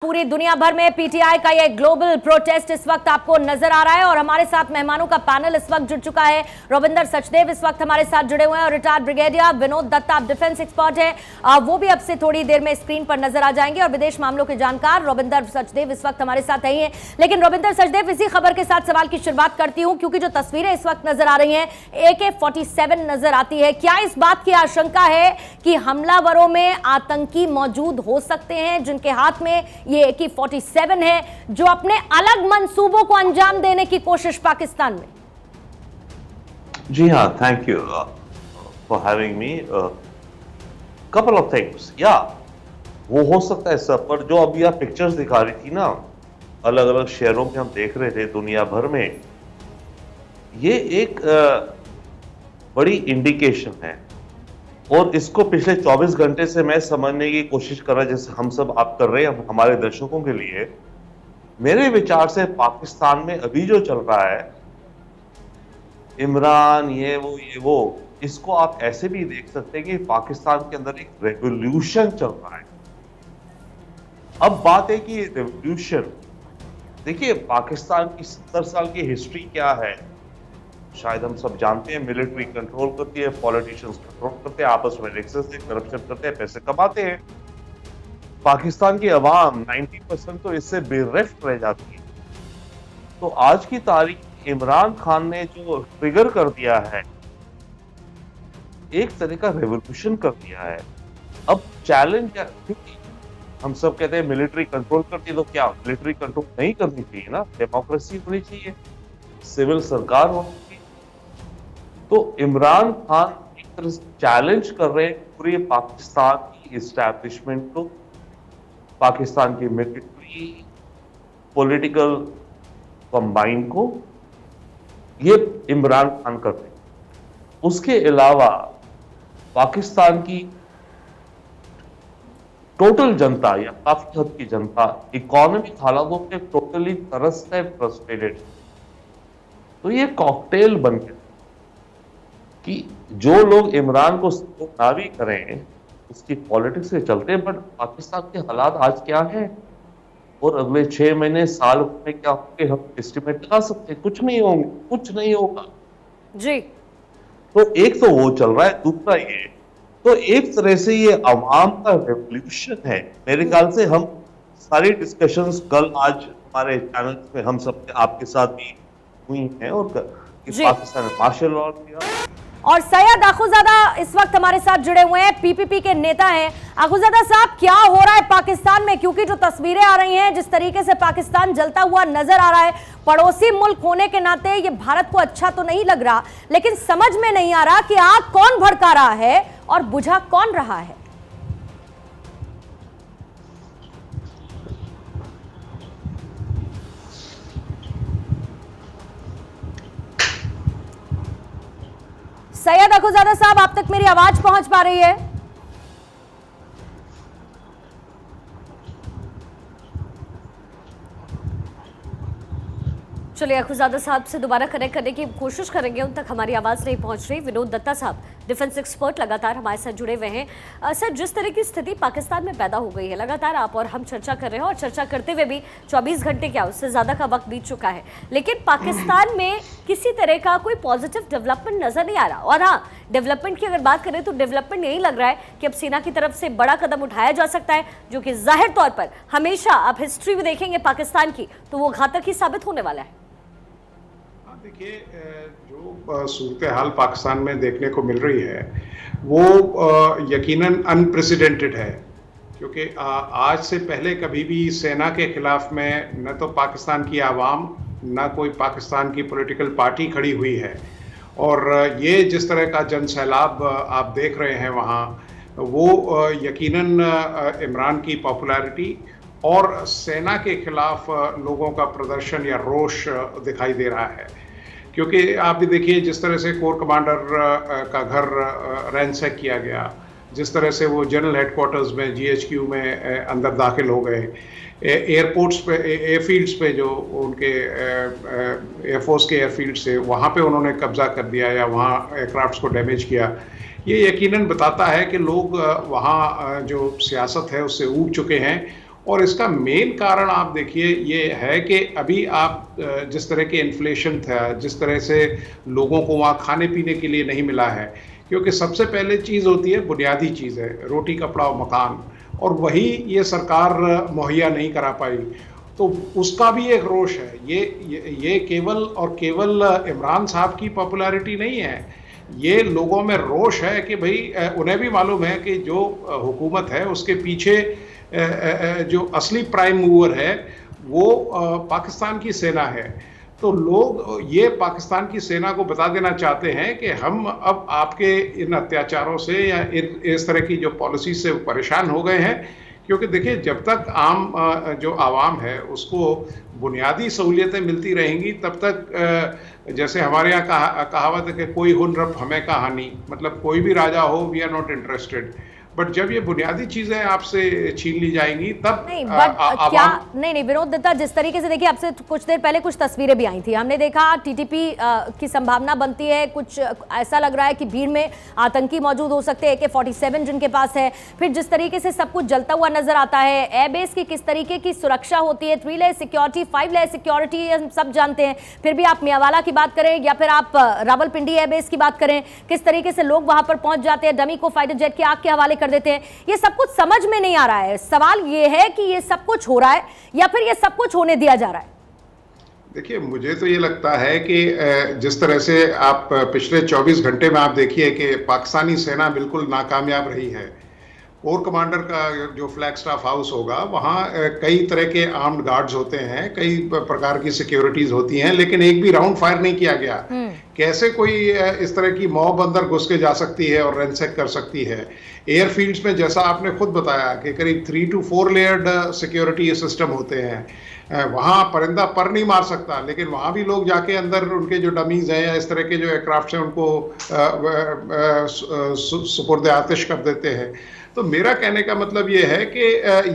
पूरी दुनिया भर में पीटीआई का ये ग्लोबल प्रोटेस्ट इस वक्त आपको नजर आ रहा है और हमारे साथ मेहमानों का पैनल इस वक्त जुड़ चुका है। रविंदर सचदेव इस वक्त हमारे साथ जुड़े हुए हैं और रिटायर्ड ब्रिगेडियर विनोद दत्ता, आप डिफेंस एक्सपर्ट है, वो भी अब से थोड़ी देर में स्क्रीन पर नजर आ जाएंगे। और विदेश मामलों के जानकार रविंदर सचदेव इस वक्त हमारे साथ ही हैं। लेकिन रविंदर सचदेव, इसी खबर के साथ सवाल की शुरुआत करती हूं, क्योंकि जो तस्वीरें इस वक्त नजर आ रही हैं AK-47 नजर आती है। क्या इस बात की आशंका है कि हमलावरों में आतंकी मौजूद हो सकते हैं जिनके हाथ में ये AK-47 है, जो अपने अलग मंसूबों को अंजाम देने की कोशिश पाकिस्तान में? जी हाँ, thank you for having me. Couple of things, या वो हो सकता है सब, पर जो अभी आप पिक्चर्स दिखा रही थी ना, अलग अलग शहरों में हम देख रहे थे दुनिया भर में, ये एक बड़ी इंडिकेशन है। और इसको पिछले 24 घंटे से मैं समझने की कोशिश कर रहा, जैसे हम सब आप कर रहे हैं हमारे दर्शकों के लिए। मेरे विचार से पाकिस्तान में अभी जो चल रहा है, इमरान ये वो, इसको आप ऐसे भी देख सकते हैं कि पाकिस्तान के अंदर एक रेवोल्यूशन चल रहा है। अब बात है कि रेवोल्यूशन, देखिए पाकिस्तान की 70 साल की हिस्ट्री क्या है, शायद हम सब जानते हैं। मिलिट्री कंट्रोल करती है, पॉलिटिशियंस कंट्रोल करते हैं, आपस में नेक्सस से करप्शन करते हैं, पैसे कमाते हैं। पाकिस्तान की आवाम 90% तो इससे बेरफ्त रह जाती है। तो आज की तारीख इमरान खान ने जो ट्रिगर कर दिया है, एक तरह का रेवोल्यूशन कर दिया है। अब चैलेंज क्या, क्योंकि हम सब कहते हैं मिलिट्री कंट्रोल करती है, तो क्या मिलिट्री कंट्रोल नहीं करनी चाहिए ना, डेमोक्रेसी होनी चाहिए, सिविल सरकार होनी चाहिए। तो इमरान खान एक तरह से चैलेंज कर रहे हैं पूरे पाकिस्तान की इस्टेब्लिशमेंट को, पाकिस्तान की मिलिट्री पॉलिटिकल कंबाइन को, ये इमरान खान कर रहे हैं। उसके अलावा पाकिस्तान की टोटल जनता या काफी हद की जनता इकोनॉमिक हालातों पे टोटली त्रस्त है, फ्रस्ट्रेटेड। तो ये कॉकटेल बन गया कि जो लोग इमरान को सपोर्ट ना भी करें, उसकी पॉलिटिक्स के चलते, बट पाकिस्तान के हालात आज क्या हैं और अगले 6 महीने साल में क्या होंगे, हम एस्टिमेट लगा सकते हैं? कुछ नहीं होंगे, कुछ नहीं होगा जी। तो एक तो वो चल रहा है, दूसरा ये, तो एक तरह से ये अवाम का रेवोल्यूशन है। मेरे ख्याल से हम सारी डिस्कशंस कल आज हमारे चैनल में हम सब आपके साथ भी हुई हैं, और पाकिस्तान ने मार्शल लॉ किया। और सैयद अखुजादा इस वक्त हमारे साथ जुड़े हुए हैं, PPP के नेता हैं। अखुजादा साहब, क्या हो रहा है पाकिस्तान में? क्योंकि जो तस्वीरें आ रही हैं, जिस तरीके से पाकिस्तान जलता हुआ नजर आ रहा है, पड़ोसी मुल्क होने के नाते ये भारत को अच्छा तो नहीं लग रहा, लेकिन समझ में नहीं आ रहा कि आग कौन भड़का रहा है और बुझा कौन रहा है। सैयद अखुजादा साहब, आप तक मेरी आवाज पहुंच पा रही है? चलिए, अखुजादा साहब से दोबारा कनेक्ट करने की कोशिश करेंगे, उन तक हमारी आवाज़ नहीं पहुंच रही। विनोद दत्ता साहब, डिफेंस एक्सपर्ट, लगातार हमारे साथ जुड़े हुए हैं। सर, जिस तरह की स्थिति पाकिस्तान में पैदा हो गई है, लगातार आप और हम चर्चा कर रहे हैं, और चर्चा करते हुए भी 24 घंटे क्या, उससे ज़्यादा का वक्त बीत चुका है, लेकिन पाकिस्तान में किसी तरह का कोई पॉजिटिव डेवलपमेंट नज़र नहीं आ रहा। और हाँ, डेवलपमेंट की अगर बात करें तो डेवलपमेंट यही लग रहा है कि अब सेना की तरफ से बड़ा कदम उठाया जा सकता है, जो कि जाहिर तौर पर हमेशा आप हिस्ट्री में देखेंगे पाकिस्तान की, तो वो घातक ही साबित होने वाला है। देखिए, जो सूरत हाल पाकिस्तान में देखने को मिल रही है, वो यकीनन अनप्रेसिडेंटेड है, क्योंकि आज से पहले कभी भी सेना के खिलाफ में न तो पाकिस्तान की आवाम, न कोई पाकिस्तान की पॉलिटिकल पार्टी खड़ी हुई है। और ये जिस तरह का जन सैलाब आप देख रहे हैं वहाँ, वो यकीनन इमरान की पॉपुलैरिटी और सेना के खिलाफ लोगों का प्रदर्शन या रोष दिखाई दे रहा है। क्योंकि आप भी देखिए, जिस तरह से कोर कमांडर का घर रैंसैक किया गया, जिस तरह से वो जनरल हेडक्वार्टर्स में GHQ में अंदर दाखिल हो गए, एयरपोर्ट्स पे, एयरफील्ड्स पे, जो उनके एयरफोर्स के एयरफील्ड्स से, वहाँ पे उन्होंने कब्जा कर दिया या वहाँ एयरक्राफ्ट्स को डैमेज किया। ये यकीनन बताता है कि लोग वहाँ जो सियासत है उससे ऊब चुके हैं और इसका मेन कारण आप देखिए ये है कि अभी आप जिस तरह के इन्फ्लेशन था, जिस तरह से लोगों को वहाँ खाने पीने के लिए नहीं मिला है, क्योंकि सबसे पहले चीज़ होती है बुनियादी चीज़ है, रोटी कपड़ा और मकान, और वही ये सरकार मुहैया नहीं करा पाई, तो उसका भी एक रोष है। ये केवल और केवल इमरान साहब की पॉपुलैरिटी नहीं है, ये लोगों में रोष है कि भाई उन्हें भी मालूम है कि जो हुकूमत है उसके पीछे जो असली प्राइम मूवर है वो पाकिस्तान की सेना है। तो लोग ये पाकिस्तान की सेना को बता देना चाहते हैं कि हम अब आपके इन अत्याचारों से या इस तरह की जो पॉलिसी से परेशान हो गए हैं, क्योंकि देखिए जब तक आम जो आवाम है उसको बुनियादी सहूलियतें मिलती रहेंगी तब तक जैसे हमारे यहाँ कहावत है कि कोई हुन रब हमें कहानी, मतलब कोई भी राजा हो we are not interested, but जब ये बुनियादी चीजें आपसे छीन ली जाएंगी तब नहीं क्या नहीं विनोद दत्ता, जिस तरीके से देखिए आपसे कुछ देर पहले कुछ तस्वीरें भी आई थी, हमने देखा टीटीपी की संभावना बनती है, कुछ ऐसा लग रहा है कि भीड़ में आतंकी मौजूद हो सकते हैं, AK-47 जिनके पास है, फिर जिस तरीके से सब कुछ जलता हुआ नजर आता है, एयरबेस की किस तरीके की सुरक्षा होती है, 3 लेयर सिक्योरिटी 5 लेयर सिक्योरिटी हम सब जानते हैं, फिर भी आप मियांवाला की बात करें या फिर आप रावलपिंडी एयरबेस की बात करें, किस तरीके से लोग वहां पर पहुंच जाते हैं, डमी को फाइटर जेट के आग के हवाले कर देते हैं, ये सब कुछ समझ में नहीं आ रहा है। सवाल ये है कि ये सब कुछ हो रहा है या फिर ये सब कुछ होने दिया जा रहा है। देखिए मुझे तो ये लगता है कि जिस तरह से आप पिछले 24 घंटे में आप देखिए कि पाकिस्तानी सेना बिल्कुल नाकामयाब रही है। कोर कमांडर का जो फ्लैग स्टाफ हाउस होगा वहाँ कई तरह के आर्म्ड गार्ड्स होते हैं, कई प्रकार की सिक्योरिटीज होती हैं, लेकिन एक भी राउंड फायर नहीं किया गया। कैसे कोई इस तरह की मॉब अंदर घुस के जा सकती है और रैंसैक कर सकती है। एयरफील्ड्स में जैसा आपने खुद बताया कि करीब 3 to 4 लेयर्ड सिक्योरिटी सिस्टम होते हैं, वहाँ परिंदा पर नहीं मार सकता, लेकिन वहाँ भी लोग जाके अंदर उनके जो डमीज हैं या इस तरह के जो एयरक्राफ्ट हैं उनको सुपुर्द आतिश कर देते हैं। तो मेरा कहने का मतलब ये है कि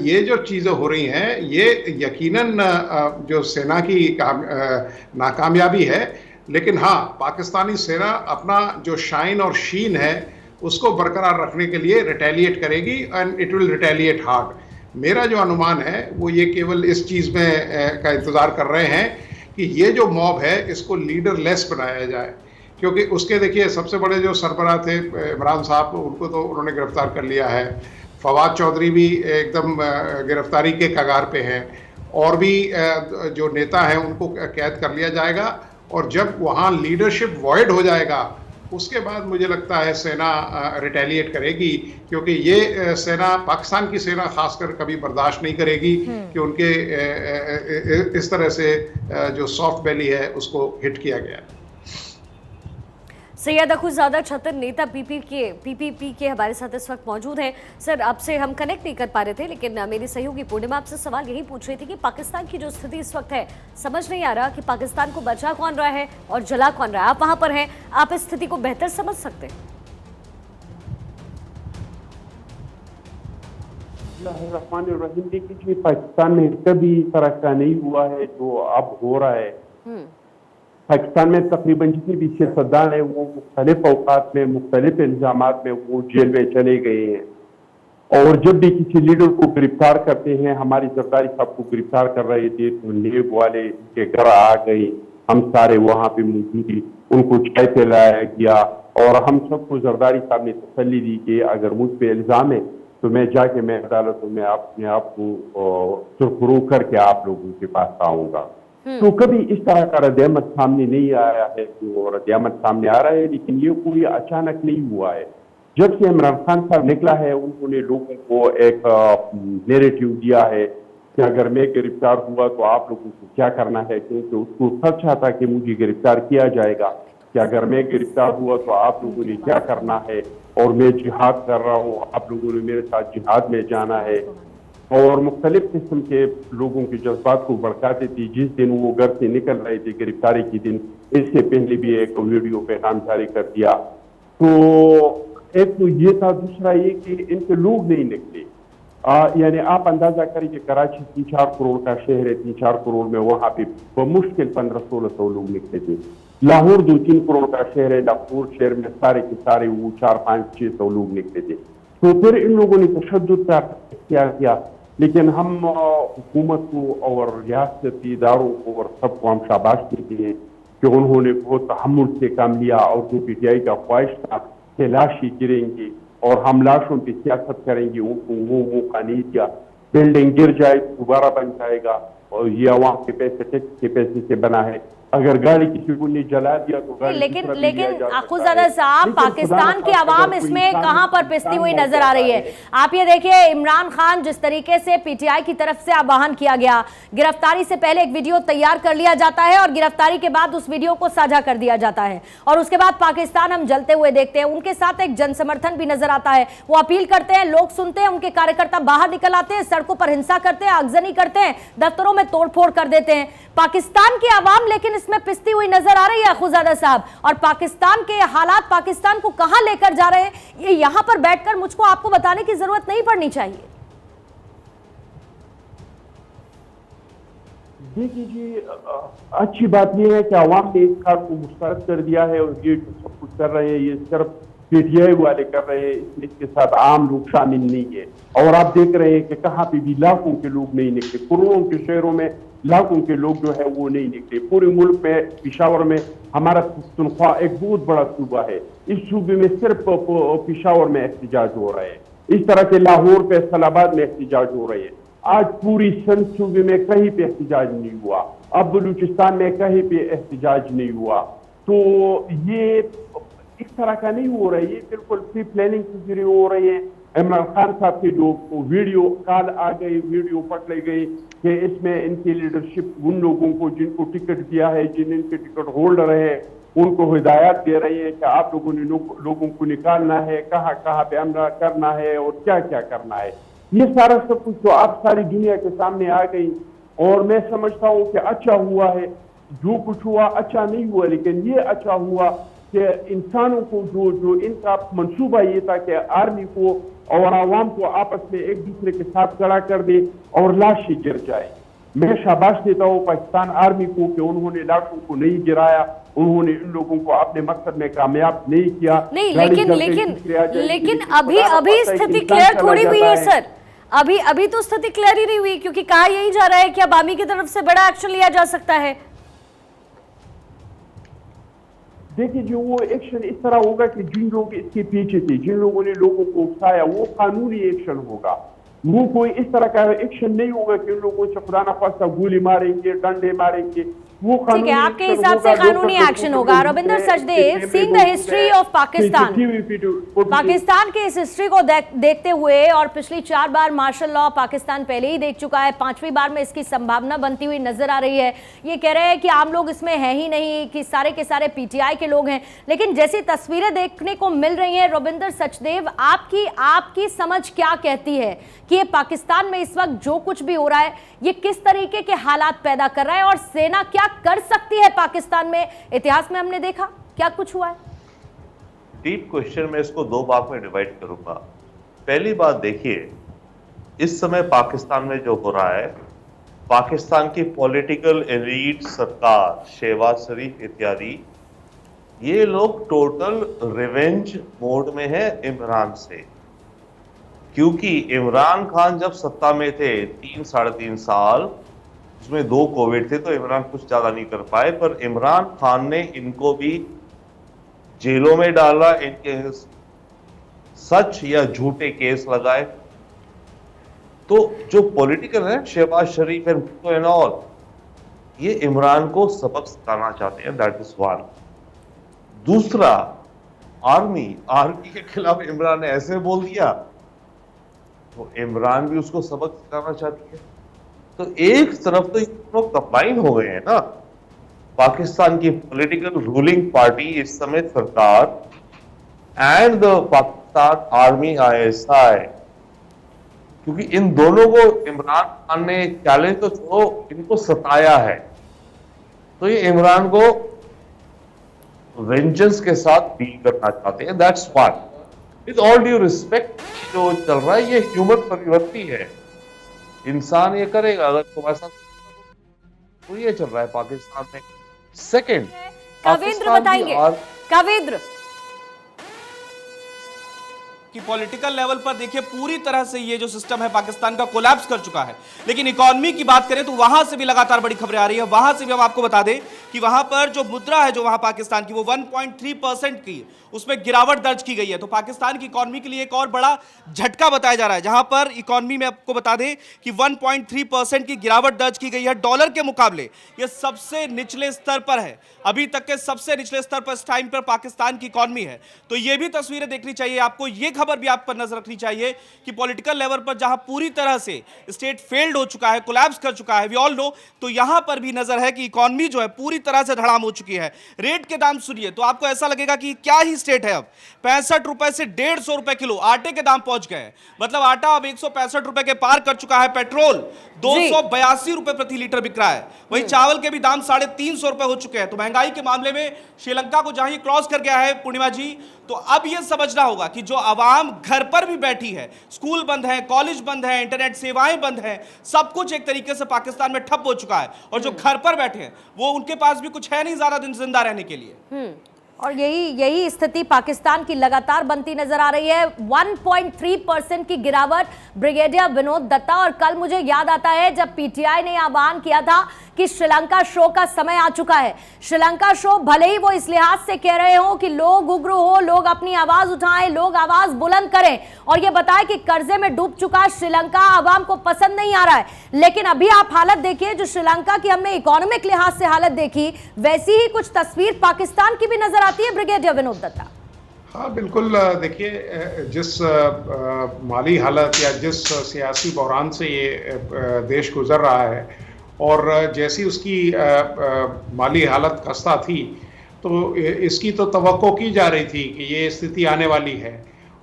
ये जो चीज़ें हो रही हैं ये यकीनन जो सेना की नाकामयाबी है, लेकिन हाँ पाकिस्तानी सेना अपना जो शाइन और शीन है उसको बरकरार रखने के लिए रिटेलिएट करेगी and it will retaliate hard. मेरा जो अनुमान है वो ये केवल इस चीज़ में का इंतज़ार कर रहे हैं कि ये जो मॉब है इसको लीडर लेस बनाया जाए, क्योंकि उसके देखिए सबसे बड़े जो सरबराह थे इमरान साहब, उनको तो उन्होंने गिरफ्तार कर लिया है। फवाद चौधरी भी एकदम गिरफ्तारी के कगार पे हैं, और भी जो नेता हैं उनको कैद कर लिया जाएगा, और जब वहाँ लीडरशिप वॉइड हो जाएगा उसके बाद मुझे लगता है सेना रिटेलिएट करेगी, क्योंकि ये सेना पाकिस्तान की सेना खासकर कभी बर्दाश्त नहीं करेगी कि उनके इस तरह से जो सॉफ्ट बेली है उसको हिट किया गया है। सैयद अखुज़ादा छतर नेता पीपीपी के हमारे साथ इस वक्त मौजूद हैं। सर आपसे हम कनेक्ट नहीं कर पा रहे थे, लेकिन मेरी सहयोगी पूर्णिमा आपसे सवाल यही पूछ रही थी कि पाकिस्तान की जो स्थिति इस वक्त है, समझ नहीं आ रहा कि पाकिस्तान को बचा कौन रहा है और जला कौन रहा है। आप वहां पर हैं, आप इस स्थिति को बेहतर समझ सकते हैं। देखिए पाकिस्तान में कभी तरह का नहीं हुआ है जो अब हो रहा है। पाकिस्तान में तकरीबन जितनी भी सियासतदान है वो मुख्तलिफ औकात में मुख्तलिफ इल्जामात में वो जेल में चले गए हैं, और जब भी किसी लीडर को गिरफ्तार करते हैं, हमारी जरदारी साहब को गिरफ्तार कर रहे थे तो लेब वाले के घर आ गए, हम सारे वहाँ पे मौजूद, उनको चाय पिलाया गया, और हम सबको जरदारी साहब ने तसल्ली दी कि अगर मुझ पर इल्ज़ाम है तो मैं जाके मैं अदालतों में अपने आप को सुरखरू करके आप लोगों के पास आऊँगा। तो कभी इस तरह का रद्द-ए-अमल सामने नहीं आया है, जो रद्द-ए-अमल सामने आ रहा है, लेकिन ये कोई अचानक नहीं हुआ है। जब से इमरान खान साहब निकला है उन्होंने लोगों को एक नैरेटिव दिया है कि अगर मैं गिरफ्तार हुआ तो आप लोगों को क्या करना है, क्योंकि उसको सच था कि मुझे गिरफ्तार किया जाएगा, कि अगर मैं गिरफ्तार हुआ तो आप लोगों ने क्या करना है, और मैं जिहाद कर रहा हूँ, आप लोगों ने मेरे साथ जिहाद में जाना है, और मुख्तलिफ किस्म के लोगों के जज्बात को भड़काते थे। जिस दिन वो घर से निकल रहे थे गिरफ्तारी के दिन, इससे पहले भी एक वीडियो पैगाम जारी कर दिया। तो एक तो ये था, दूसरा ये कि इनके लोग नहीं निकले। यानी आप अंदाजा करें कि कराची 3-4 करोड़ का शहर है, 3-4 करोड़ में वहाँ पे बमुश्किल 1500-1600 लोग निकले थे। लाहौर 2-3 करोड़ का शहर है, लाहौर शहर में सारे के सारे वो 400-500-600 लोग निकले थे। तो फिर इन लोगों ने तशद्दुद का इख्तियार किया, लेकिन हम हुकूमत को और रियासती इदारों को और सबको हम शाबाश देते हैं कि उन्होंने बहुत तहम्मुल से काम लिया, और जो पीटीआई का ख्वाहिश था कि लाशें गिरेंगी और हम लाशों की सियासत करेंगे, उनको वो मौका नहीं दिया। बिल्डिंग गिर जाए दोबारा बन जाएगा, और ये अवाम के पैसे, टैक्स के पैसे से बना है। अगर गाड़ी किसी को ने जला दिया तो गाड़ी लेकिन दूसरा भी लिया लेकिन जा सकता अखुजादा है। साहब, लेकिन पाकिस्तान खुदा की न आवाम खास्ता अगर इसमें कोई कहां पर इंसान पिसती हुई मौत नजर आ रही है? जाता आप ये देखिए, इमरान खान जिस तरीके से पीटीआई की तरफ से आह्वान किया गया, गिरफ्तारी से पहले एक वीडियो तैयार कर लिया जाता है और गिरफ्तारी के बाद उस वीडियो को साझा कर दिया जाता है, और उसके बाद पाकिस्तान हम जलते हुए देखते हैं। उनके साथ एक जनसमर्थन भी नजर आता है, वो अपील करते हैं, लोग सुनते हैं, उनके कार्यकर्ता बाहर निकल आते हैं, सड़कों पर हिंसा करते हैं, आगजनी करते हैं, दफ्तरों में तोड़फोड़ कर देते हैं। पाकिस्तान की आवाम लेकिन इसमें पिसती हुई नजर आ रही है खुजादा साहब, और पाकिस्तान के हालात पाकिस्तान को कहां लेकर जा रहे हैं, ये यहां पर बैठकर मुझको आपको बताने की जरूरत नहीं पड़नी चाहिए। देखिए जी, अच्छी बात यह है कि आवाम ने इस खास को मुस्तरद कर दिया है, और ये जो सब कुछ कर रहे हैं ये सिर्फ पीटीआई वाले कर रहे हैं, इसमें इसके साथ आम लोग शामिल नहीं है। और आप देख रहे हैं कि कहाँ पे भी लाखों के लोग नहीं निकले, करोड़ों के शहरों में लाखों के लोग जो है वो नहीं निकले। पूरे मुल्क में, पिशावर में, हमारा पख्तूनख्वा एक बहुत बड़ा सूबा है, इस सूबे में सिर्फ पिशावर में एहतजाज हो रहे हैं, इस तरह के लाहौर पे, फैसलाबाद में एहतजाज हो रहे हैं। आज पूरी सिंध सूबे में कहीं पे एहतजाज नहीं हुआ, अब बलूचिस्तान में कहीं पे एहतजाज नहीं हुआ। तो ये इस तरह का नहीं हो रहा है, ये बिल्कुल प्री प्लानिंग के जरिए हो रही है। इमरान खान साहब की जो वीडियो कॉल आ गई, वीडियो पकड़ी गई कि इसमें इनकी लीडरशिप उन लोगों को जिनको टिकट दिया है, जिन इनके टिकट होल्डर है, उनको हिदायत दे रही है कि आप लोगों ने लोगों को निकालना है, कहाँ कहाँ पे हमला करना है और क्या क्या करना है। ये सारा सब कुछ तो आप सारी दुनिया के सामने आ गई, और मैं समझता हूँ कि अच्छा हुआ है। जो कुछ हुआ अच्छा नहीं हुआ, लेकिन ये अच्छा हुआ कि इंसानों को जो इनका मंसूबा ये था कि आर्मी को और आवाम को आपस में एक दूसरे के साथ खड़ा कर दे और लाशें गिर जाए। मैं शाबाश देता हूँ पाकिस्तान आर्मी को कि उन्होंने लाशों को नहीं गिराया, उन्होंने इन लोगों को अपने मकसद में कामयाब नहीं किया। नहीं, लेकिन अभी स्थिति क्लियर थोड़ी हुई है सर, अभी तो स्थिति क्लियर ही नहीं हुई, क्योंकि कहा यही जा रहा है कि अब आर्मी की तरफ से बड़ा एक्शन लिया जा सकता है। देखिए जो वो एक्शन इस तरह होगा कि जिन लोग इसके पीछे थे, जिन लोगों ने लोगों को उकसाया, वो कानूनी एक्शन होगा। वो कोई इस तरह का एक्शन नहीं होगा कि उन लोगों से खुदा न खास्ता गोली मारेंगे, डंडे मारेंगे। वो ठीक है, आपके हिसाब से कानूनी एक्शन होगा। Ravinder Sachdev, seeing the history of Pakistan के इस हिस्ट्री को देखते हुए, और पिछली 4 बार मार्शल लॉ पाकिस्तान पहले ही देख चुका है, 5वीं बार में इसकी संभावना बनती हुई नजर आ रही है। ये कह रहे हैं कि आम लोग इसमें है ही नहीं, कि सारे के सारे पीटीआई के लोग हैं, लेकिन जैसी तस्वीरें देखने को मिल रही हैं, रविंदर सचदेव, आपकी समझ क्या कहती है कि ये पाकिस्तान में इस वक्त जो कुछ भी हो रहा है, ये किस तरीके के हालात पैदा कर रहा है, और सेना क्या कर सकती है पाकिस्तान में? इतिहास में हमने देखा क्या कुछ हुआ है। डीप क्वेश्चन में इसको 2 भाग में डिवाइड करूंगा। पहली बात देखिए, इस समय पाकिस्तान में जो हो रहा है, पाकिस्तान की पॉलिटिकल एलीट सरकार, शहबाज शरीफ इत्यादि, ये लोग टोटल रिवेंज मोड में है इमरान से। क्योंकि इमरान खान जब सत्ता में थे 3-3.5 साल, उसमें 2 कोविड थे, तो इमरान कुछ ज्यादा नहीं कर पाए, पर इमरान खान ने इनको भी जेलों में डाला, इनके सच या झूठे केस लगाए। तो जो पॉलिटिकल है, शहबाज शरीफ एंड ऑल, ये इमरान को सबक सिखाना चाहते हैं, दैट इज वन। दूसरा, आर्मी के खिलाफ इमरान ने ऐसे बोल दिया, तो इमरान भी उसको सबक सिखाना चाहती है। तो एक तरफ तो लोग कंबाइन हो गए हैं ना, पाकिस्तान की पॉलिटिकल रूलिंग पार्टी इस समय सरकार and the Pakistan army ISI, क्योंकि इन दोनों को इमरान खान ने चैलेंज तो छोड़ो, इनको सताया है। तो ये इमरान को वेंजेंस के साथ डील करना चाहते हैं, that's one. With all due respect, जो चल रहा है ये ह्यूमन प्रवृत्ति है, इंसान ये करेगा। अगर तुम्हारे साथ तो ये चल रहा है पाकिस्तान में। सेकंड, कावेंद्र बताएंगे, कावेंद्र कि पॉलिटिकल लेवल पर देखिए पूरी तरह से ये जो सिस्टम है पाकिस्तान का कोलैप्स कर चुका है, लेकिन इकोनॉमी की बात करें तो वहां से भी लगातार बड़ी खबरें आ रही है। वहां से भी हम आपको बता दें कि वहां पर जो मुद्रा है जो वहां पाकिस्तान की वो 1.3% की उसमें गिरावट दर्ज की गई है। तो पाकिस्तान की इकोनॉमी के लिए एक और बड़ा झटका बताया जा रहा है, जहां पर इकोनॉमी में आपको बता दें कि 1.3% की गिरावट दर्ज की गई है। डॉलर के मुकाबले ये सबसे निचले स्तर पर है, अभी तक के सबसे निचले स्तर पर इस टाइम पर पाकिस्तान की इकोनॉमी है। तो ये भी तस्वीरें देखनी चाहिए आपको, ये खबर भी आप पर नजर रखनी चाहिए कि पॉलिटिकल लेवल पर जहां पूरी तरह से स्टेट फेल्ड हो चुका है, कोलैप्स कर चुका है, वी ऑल नो, तो यहां पर भी नजर है कि इकोनॉमी जो है पूरी तरह से धड़ाम हो चुकी है। रेट के दाम सुनिए तो आपको ऐसा लगेगा कि क्या ही स्टेट है। अब 65 रुपए से 150 रुपए किलो आटे के दाम पहुंच गए हैं, मतलब आटा अब 165 रुपए के पार कर चुका है। पेट्रोल 282 रुपए प्रति लीटर बिक रहा है, वही चावल के भी दाम 350 रुपए हो चुके हैं। तो महंगाई के मामले में श्रीलंका को जहां ये क्रॉस कर गया है पूर्णिमा जी, तो अब यह समझना होगा कि जो आवाम घर पर भी बैठी है, स्कूल बंद है, कॉलेज बंद है, इंटरनेट सेवाएं बंद है, सब कुछ एक तरीके से पाकिस्तान में ठप हो चुका है। और जो घर पर बैठे हैं वो उनके पास भी कुछ है नहीं ज्यादा दिन जिंदा रहने के लिए। और यही स्थिति पाकिस्तान की लगातार बनती नजर आ रही है। 1.3% की गिरावट, ब्रिगेडियर विनोद दत्ता। और कल मुझे याद आता है जब पीटीआई ने आह्वान किया था कि श्रीलंका शो का समय आ चुका है। श्रीलंका शो भले ही वो इस लिहाज से कह रहे हो कि लोग उग्र हो, लोग अपनी आवाज उठाएं, लोग आवाज बुलंद करें और ये बताएं कि कर्जे में डूब चुका श्रीलंका आवाम को पसंद नहीं आ रहा है, लेकिन अभी आप हालत देखिए, जो श्रीलंका की हमने इकोनॉमिक लिहाज से हालत देखी, वैसी ही कुछ तस्वीर पाकिस्तान की भी नजर आती है। ब्रिगेडियर विनोद दत्ता। हाँ बिल्कुल, देखिए जिस माली हालत या जिस सियासी बहरान से ये देश गुजर रहा है और जैसी उसकी माली हालत खस्ता थी, तो इसकी तो तवक्को की जा रही थी कि ये स्थिति आने वाली है।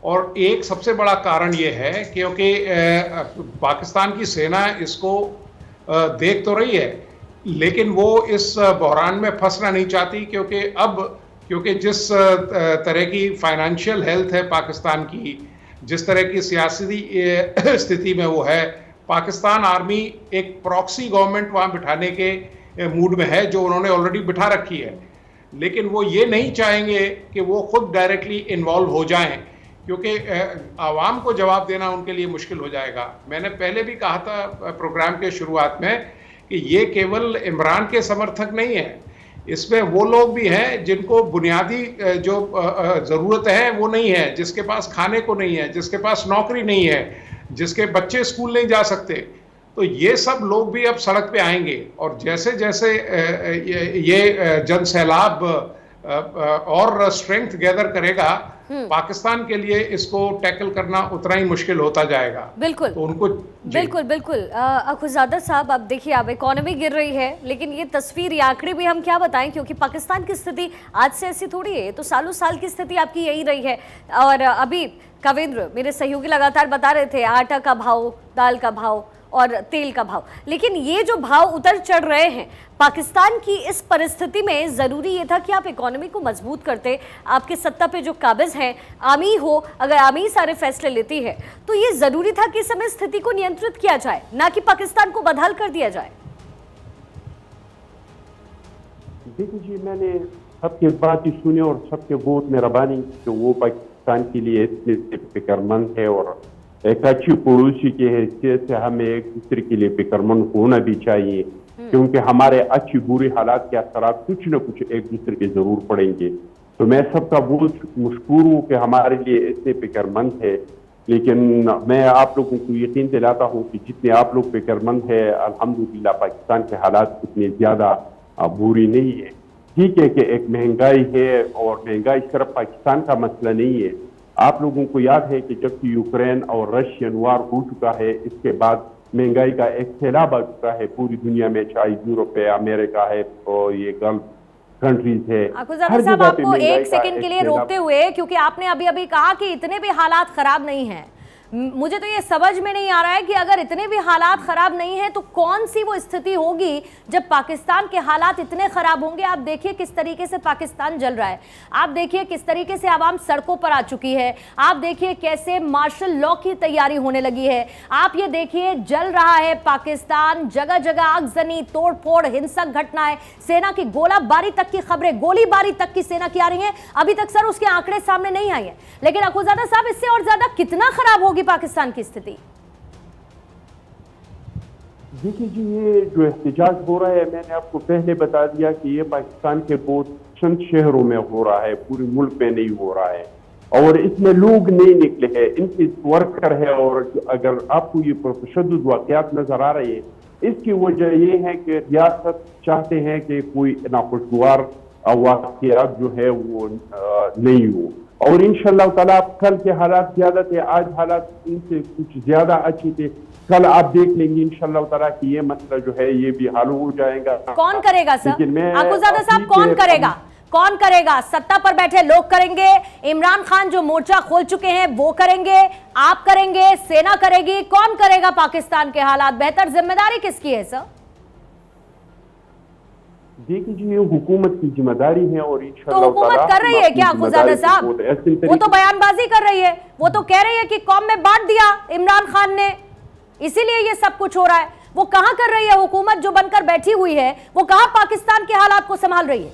और एक सबसे बड़ा कारण ये है क्योंकि पाकिस्तान की सेना इसको देख तो रही है, लेकिन वो इस बहरान में फंसना नहीं चाहती, क्योंकि जिस तरह की फाइनेंशियल हेल्थ है पाकिस्तान की, जिस तरह की सियासी स्थिति में वो है, पाकिस्तान आर्मी एक प्रॉक्सी गवर्नमेंट वहाँ बिठाने के मूड में है, जो उन्होंने ऑलरेडी बिठा रखी है। लेकिन वो ये नहीं चाहेंगे कि वो खुद डायरेक्टली इन्वॉल्व हो जाएं, क्योंकि आवाम को जवाब देना उनके लिए मुश्किल हो जाएगा। मैंने पहले भी कहा था प्रोग्राम के शुरुआत में कि ये केवल इमरान के समर्थक नहीं है, इसमें वो लोग भी हैं जिनको बुनियादी जो ज़रूरत है वो नहीं है, जिसके पास खाने को नहीं है, जिसके पास नौकरी नहीं है, जिसके बच्चे स्कूल नहीं जा सकते। तो ये सब लोग भी अब सड़क पे आएंगे और जैसे जैसे ये जन सैलाब और स्ट्रेंथ गैदर करेगा, पाकिस्तान के लिए इसको टैकल करना उतना ही मुश्किल होता जाएगा। बिल्कुल, तो उनको बिल्कुल अखुजादा साहब, अब देखिए अब इकोनॉमी गिर रही है, लेकिन ये तस्वीर, ये आंकड़े भी हम क्या बताएं, क्योंकि पाकिस्तान की स्थिति आज से ऐसी थोड़ी है, तो सालों साल की स्थिति आपकी यही रही है। और अभी कविंद्र मेरे सहयोगी लगातार बता रहे थे आटा का भाव, दाल का भाव और तेल का भाव, लेकिन ये जो भाव उतर चढ़ रहे हैं पाकिस्तान की इस परिस्थिति में, जरूरी ये था कि आप इकोनॉमी को मजबूत करते। आपके सत्ता पे जो काबिज हैं, आमी हो, अगर आमी सारे फैसले लेती है तो ये जरूरी था कि इस समय स्थिति को नियंत्रित किया जाए, ना कि पाकिस्तान को बदहाल कर दिया जाए। देखिए जी, मैंने सबके बात ही सुनी और सबके बहुत मेहरबानी कि वो पाकिस्तान के लिए इतने फिक्रमंद है और एक अच्छी पड़ोसी की हैसियत से हमें एक दूसरे के लिए फिक्रमंद होना भी चाहिए, क्योंकि हमारे अच्छी बुरी हालात के असरात कुछ न कुछ एक दूसरे के जरूर पड़ेंगे। तो मैं सबका बहुत मशकूर हूँ कि हमारे लिए इतने फिक्रमंद है, लेकिन मैं आप लोगों को यकीन दिलाता हूँ कि जितने आप लोग फिक्रमंद है, अल्हम्दुलिल्लाह पाकिस्तान के हालात उतने ज्यादा बुरी नहीं है। ठीक है कि एक महंगाई है और महंगाई सिर्फ पाकिस्तान का मसला नहीं है। आप लोगों को याद है कि जब यूक्रेन और रशियन वार हो चुका है, इसके बाद महंगाई का एक सैलाब आ चुका है पूरी दुनिया में, चाहे यूरोप है, अमेरिका है और ये गल्फ कंट्रीज है। अखुजादा साहब, आपको एक सेकंड के लिए रोकते हुए, क्योंकि आपने अभी अभी कहा कि इतने भी हालात खराब नहीं हैं, मुझे तो ये समझ में नहीं आ रहा है कि अगर इतने भी हालात खराब नहीं है तो कौन सी वो स्थिति होगी जब पाकिस्तान के हालात इतने खराब होंगे। आप देखिए किस तरीके से पाकिस्तान जल रहा है, आप देखिए किस तरीके से आवाम सड़कों पर आ चुकी है, आप देखिए कैसे मार्शल लॉ की तैयारी होने लगी है, आप ये देखिए जल रहा है पाकिस्तान, जगह जगह आगजनी, तोड़फोड़, हिंसक घटनाएं, सेना की गोलाबारी तक की खबरें, गोलीबारी तक की सेना की आ रही है। अभी तक सर उसके आंकड़े सामने नहीं आए हैं, लेकिन अखुजादा साहब इससे और ज्यादा कितना खराब होगी पाकिस्तान की स्थिति? देखिए जी, ये जो एहतजाज हो रहा है, मैंने आपको पहले बता दिया कि ये पाकिस्तान के बहुत चंद शहरों में हो रहा है, पूरे मुल्क में नहीं हो रहा है, और इसमें लोग नहीं निकले हैं, इनके वर्कर है। और अगर आपको ये तशद्दुद वाक़यात नजर आ रहे हैं, इसकी वजह ये है कि रियासत चाहते हैं कि कोई नाखुशगवार वाक़यात जो है वो नहीं हो। और इंशाअल्लाह ताला कल के हालात ज्यादा थे, आज हालात इनसे कुछ ज्यादा अच्छे थे, कल आप देख लेंगे इंशाअल्लाह ताला कि ये मसला जो है ये भी हल हो जाएगा। कौन करेगा सर? अखुजादा साहब कौन करेगा? कौन करेगा? सत्ता पर बैठे लोग करेंगे, इमरान खान जो मोर्चा खोल चुके हैं वो करेंगे, आप करेंगे, सेना करेगी, कौन करेगा पाकिस्तान के हालात बेहतर? जिम्मेदारी किसकी है सर? देखिए जी, ये हुकूमत की जिम्मेदारी है और तो हुकूमत कर रही है क्या अखुजादा साहब? वो तो बयानबाजी कर रही है, वो तो कह रही है कि कौम में बांट दिया इमरान खान ने, इसीलिए ये सब कुछ हो रहा है। वो कहां कर रही है हुकूमत जो बनकर बैठी हुई है? वो कहां पाकिस्तान के हालात को संभाल रही है?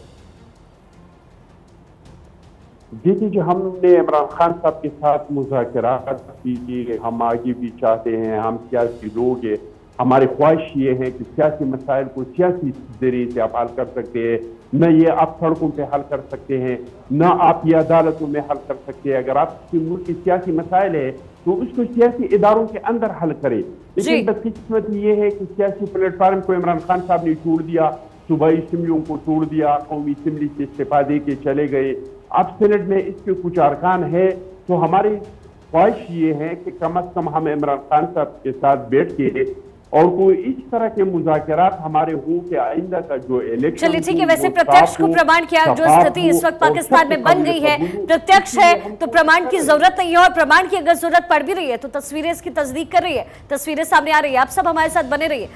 देखिए जी, हमने इमरान खान साहब के साथ मुज़ाकरात की, हम आगे भी चाहते हैं, हम सियासी लोग हैं, हमारी ख्वाहिश ये है कि सियासी मसाइल को सियासी जरिए से आप हल कर सकते हैं, न ये आप सड़कों पे हल कर सकते हैं, न आप ये अदालतों में हल कर सकते हैं। अगर आपके मुल्क की सियासी मसाइल है तो उसको सियासी इदारों के अंदर हल करें। लेकिन बदकिस्मत ये है कि सियासी प्लेटफार्म को इमरान खान साहब ने तोड़ दिया, सूबाई असम्बलियों को तोड़ दिया, कौमी असम्बली से इस्तीफा दे के चले गए। अब सेनेट में इसके कुछ अरकान है, तो हमारी ख्वाहिश ये है कि कम अज कम हम इमरान खान साहब के साथ बैठ के और कोई इस तरह के मुज़ाकरात हमारे हो कि आइंदा का जो इलेक्शन, चलिए ठीक है। वैसे प्रत्यक्ष को प्रमाण किया, जो स्थिति इस वक्त पाकिस्तान में बन गई है प्रत्यक्ष है, तो प्रमाण की जरूरत नहीं है, और प्रमाण की अगर जरूरत पड़ भी रही है तो तस्वीरें इसकी तस्दीक कर रही है, तस्वीरें सामने आ रही है। आप सब हमारे साथ बने रहिए।